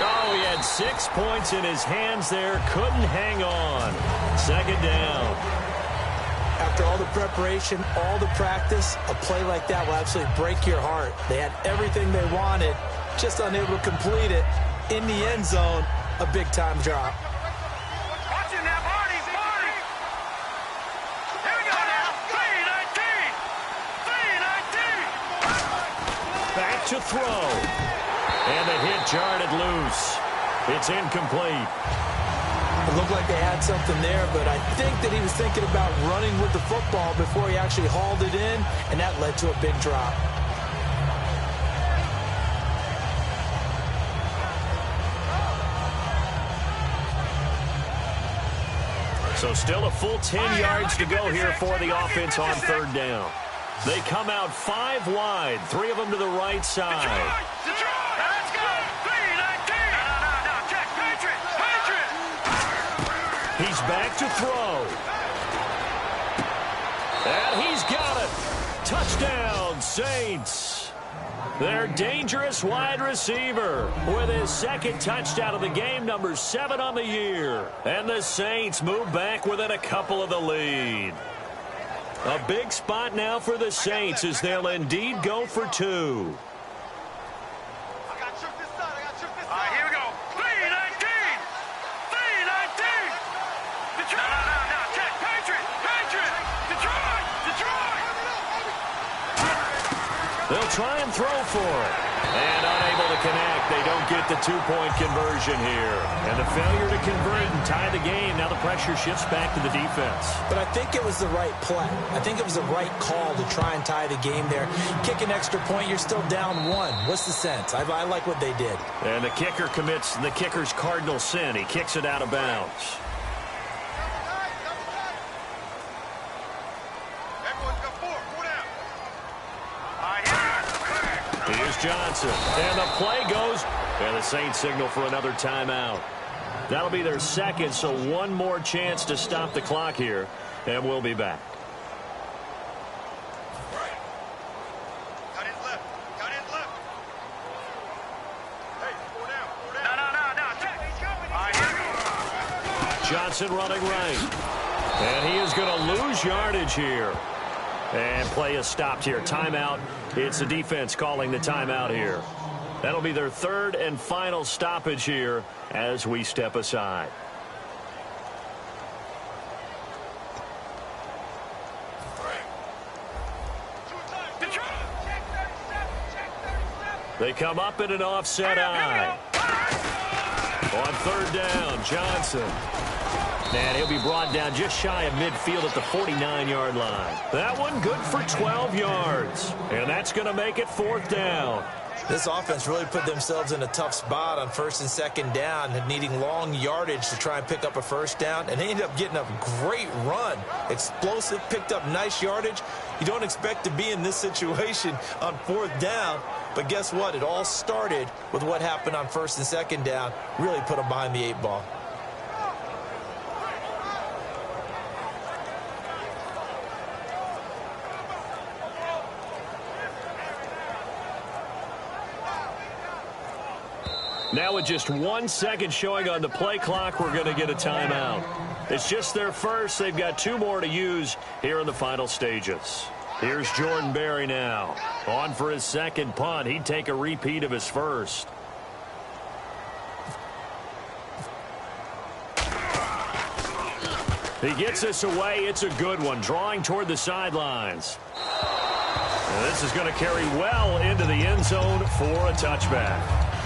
Oh, he had 6 points in his hands there. Couldn't hang on. Second down. After all the preparation, all the practice, a play like that will absolutely break your heart. They had everything they wanted, just unable to complete it. In the end zone, a big-time drop. Watch him now, Marty. Here we go now. 3-19. Back to throw. And the hit jarred it loose. It's incomplete. It looked like they had something there, but I think that he was thinking about running with the football before he actually hauled it in, and that led to a big drop. So still a full 10 yards to go here for the offense on third down. They come out 5 wide, 3 of them to the right side. Detroit, let's go. 3-19. No. Check. Patriot. He's back to throw. And he's got it. Touchdown, Saints. Their dangerous wide receiver with his second touchdown of the game, number 7 on the year. And the Saints move back within a couple of the lead. A big spot now for the Saints as they'll indeed go for 2. All right, here we go. 3-19. Detroit. No. Check. Patriot. Detroit. They'll try and throw for it. And unable to connect. They don't get the 2-point conversion here. And the failure to convert and tie the game. Now the pressure shifts back to the defense. But I think it was the right play. I think it was the right call to try and tie the game there. Kick an extra point, you're still down 1. What's the sense? I like what they did. And the kicker commits the kicker's cardinal sin. He kicks it out of bounds. Everyone's got 4. Go down. Here's Johnson. And the play goes. And the Saints signal for another timeout. That'll be their second, so one more chance to stop the clock here. And we'll be back. Cut in left. Hey, 4 down. No. Check. All right, here we go. Johnson running right. And he is going to lose yardage here. And play is stopped here. Timeout. It's the defense calling the timeout here. That'll be their third and final stoppage here as we step aside. They come up in an offset eye. On third down, Johnson. And he'll be brought down just shy of midfield at the 49-yard line. That one good for 12 yards. And that's going to make it 4th down. This offense really put themselves in a tough spot on 1st and 2nd down, needing long yardage to try and pick up a 1st down, and they ended up getting a great run. Explosive, picked up nice yardage. You don't expect to be in this situation on 4th down, but guess what? It all started with what happened on 1st and 2nd down. Really put them behind the 8 ball. Now with just 1 second showing on the play clock, we're going to get a timeout. It's just their first. They've got 2 more to use here in the final stages. Here's Jordan Berry now. On for his second punt. He'd take a repeat of his first. He gets this away. It's a good one. Drawing toward the sidelines. And this is going to carry well into the end zone for a touchback.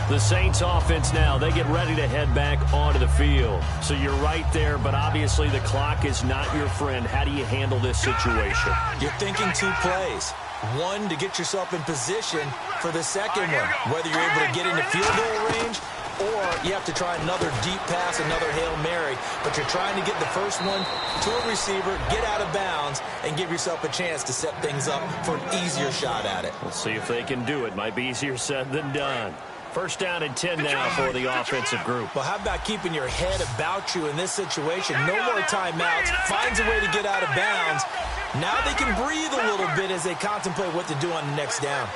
The Saints offense now, they get ready to head back onto the field. So you're right there, but obviously the clock is not your friend. How do you handle this situation? You're thinking 2 plays. One, to get yourself in position for the second one, whether you're able to get into field goal range or you have to try another deep pass, another Hail Mary, but you're trying to get the first one to a receiver, get out of bounds, and give yourself a chance to set things up for an easier shot at it. We'll see if they can do it. Might be easier said than done. First down and 10 now for the offensive group. Well, how about keeping your head about you in this situation? No more timeouts. Finds a way to get out of bounds. Now they can breathe a little bit as they contemplate what to do on the next down.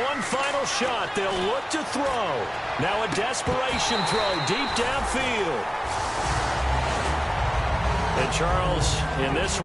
One final shot. They'll look to throw. Now a desperation throw deep downfield. And Charles, in this